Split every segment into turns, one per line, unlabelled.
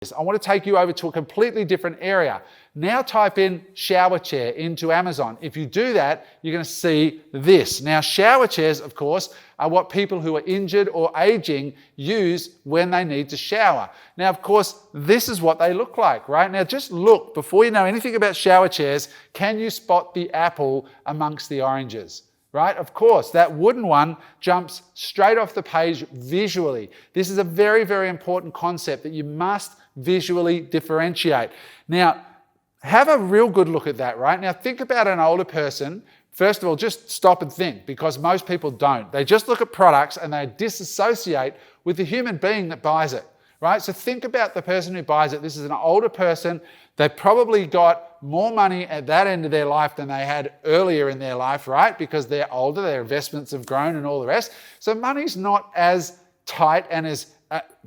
I want to take you over to a completely different area. Now type in shower chair into Amazon. If you do that, you're going to see this. Now, shower chairs, of course, are what people who are injured or aging use when they need to shower. Now, of course, this is what they look like, right? Now, just look, before you know anything about shower chairs, can you spot the apple amongst the oranges? Right? Of course, that wooden one jumps straight off the page visually. This is a very, very important concept that you must visually differentiate. Now, have a real good look at that, right? Now, think about an older person. First of all, just stop and think, because most people don't. They just look at products and they disassociate with the human being that buys it, right? So think about the person who buys it. This is an older person. They've probably got more money at that end of their life than they had earlier in their life, right? Because they're older, their investments have grown and all the rest. So money's not as tight and as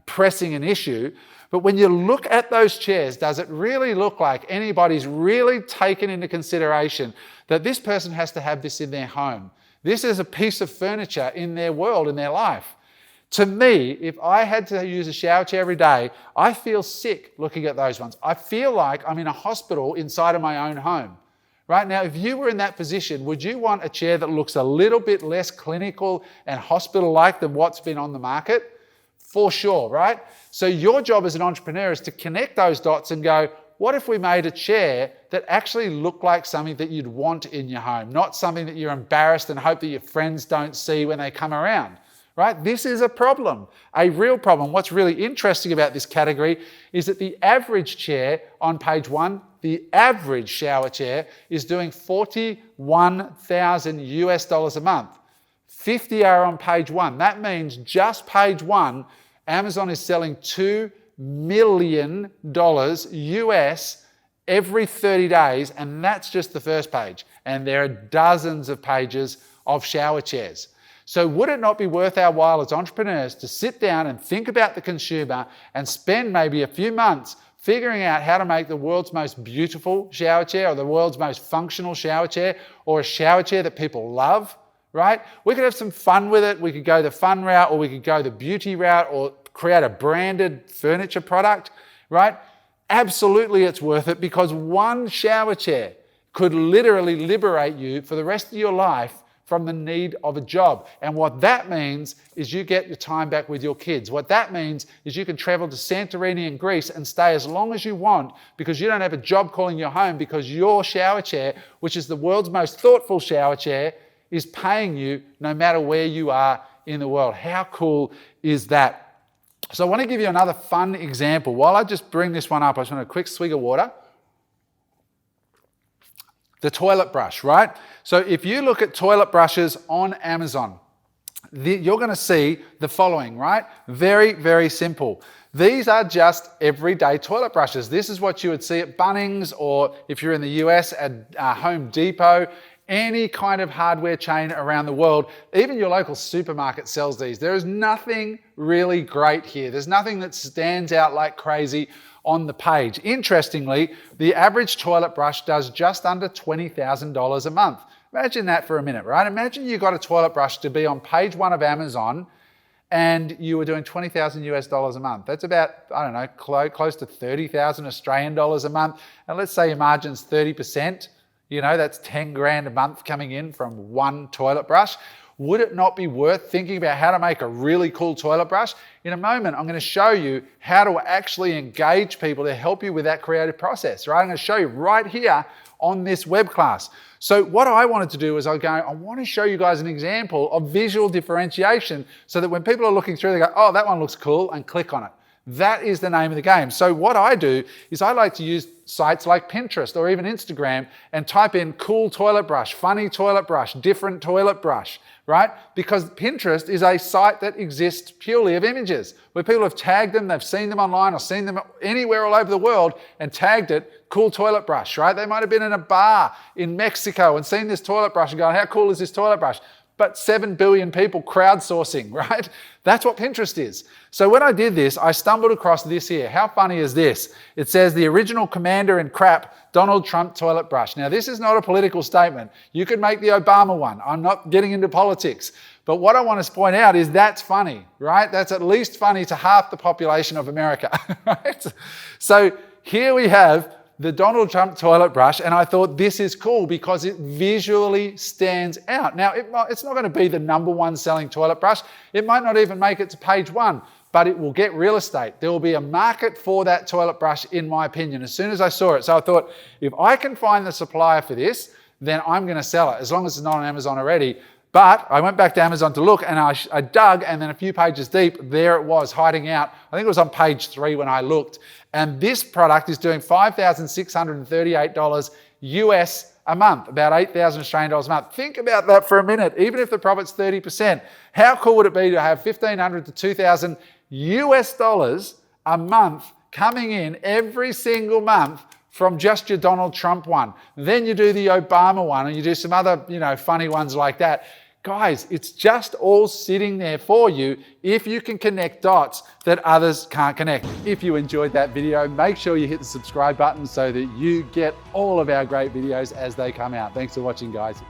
pressing an issue. But when you look at those chairs, does it really look like anybody's really taken into consideration that this person has to have this in their home? This is a piece of furniture in their world, in their life. To me, if I had to use a shower chair every day, I feel sick looking at those ones. I feel like I'm in a hospital inside of my own home. Right now, if you were in that position, would you want a chair that looks a little bit less clinical and hospital-like than what's been on the market? For sure, right? So your job as an entrepreneur is to connect those dots and go, what if we made a chair that actually looked like something that you'd want in your home, not something that you're embarrassed and hope that your friends don't see when they come around? Right? This is a problem, a real problem. What's really interesting about this category is that the average chair on page 1, the average shower chair is doing $41,000 US a month. 50 are on page 1. That means just page 1, Amazon is selling $2 million US every 30 days, and that's just the first page. And there are dozens of pages of shower chairs. So would it not be worth our while as entrepreneurs to sit down and think about the consumer and spend maybe a few months figuring out how to make the world's most beautiful shower chair, or the world's most functional shower chair, or a shower chair that people love, right? We could have some fun with it. We could go the fun route, or we could go the beauty route, or create a branded furniture product, right? Absolutely it's worth it, because one shower chair could literally liberate you for the rest of your life from the need of a job. And what that means is you get your time back with your kids. What that means is you can travel to Santorini in Greece and stay as long as you want, because you don't have a job calling your home, because your shower chair, which is the world's most thoughtful shower chair, is paying you no matter where you are in the world. How cool is that? So I want to give you another fun example. While I just bring this one up, I just want a quick swig of water. The toilet brush, right? So if you look at toilet brushes on Amazon, you're going to see the following, right? Very, very simple. These are just everyday toilet brushes. This is what you would see at Bunnings, or if you're in the US, at Home Depot, any kind of hardware chain around the world. Even your local supermarket sells these. There is nothing really great here. There's nothing that stands out like crazy on the page. Interestingly, the average toilet brush does just under $20,000 a month. Imagine that for a minute, right? Imagine you got a toilet brush to be on page 1 of Amazon and you were doing $20,000 US a month. That's about, I don't know, close to 30,000 Australian dollars a month. And let's say your margin's 30%, that's 10 grand a month coming in from one toilet brush. Would it not be worth thinking about how to make a really cool toilet brush? In a moment, I'm going to show you how to actually engage people to help you with that creative process, right? I'm going to show you right here on this web class. So what I wanted to do is I want to show you guys an example of visual differentiation, so that when people are looking through, they go, oh, that one looks cool, and click on it. That is the name of the game. So what I do is I like to use sites like Pinterest or even Instagram and type in cool toilet brush, funny toilet brush, different toilet brush, right? Because Pinterest is a site that exists purely of images, where people have tagged them, they've seen them online or seen them anywhere all over the world and tagged it cool toilet brush, right? They might have been in a bar in Mexico and seen this toilet brush and gone, how cool is this toilet brush? But 7 billion people crowdsourcing, right? That's what Pinterest is. So when I did this, I stumbled across this here. How funny is this? It says the original commander in crap, Donald Trump toilet brush. Now, this is not a political statement. You could make the Obama one. I'm not getting into politics. But what I want to point out is that's funny, right? That's at least funny to half the population of America, right? So here we have the Donald Trump toilet brush, and I thought this is cool because it visually stands out. Now, it's not going to be the #1 selling toilet brush. It might not even make it to page 1, but it will get real estate. There will be a market for that toilet brush, in my opinion, as soon as I saw it. So I thought, if I can find the supplier for this, then I'm going to sell it, as long as it's not on Amazon already. But I went back to Amazon to look, and I dug, and then a few pages deep, there it was hiding out. I think it was on page 3 when I looked. And this product is doing $5,638 US a month, about 8,000 Australian dollars a month. Think about that for a minute. Even if the profit's 30%, how cool would it be to have $1,500 to $2,000 US dollars a month coming in every single month from just your Donald Trump one? Then you do the Obama one, and you do some other, funny ones like that. Guys, it's just all sitting there for you if you can connect dots that others can't connect. If you enjoyed that video, make sure you hit the subscribe button so that you get all of our great videos as they come out. Thanks for watching, guys.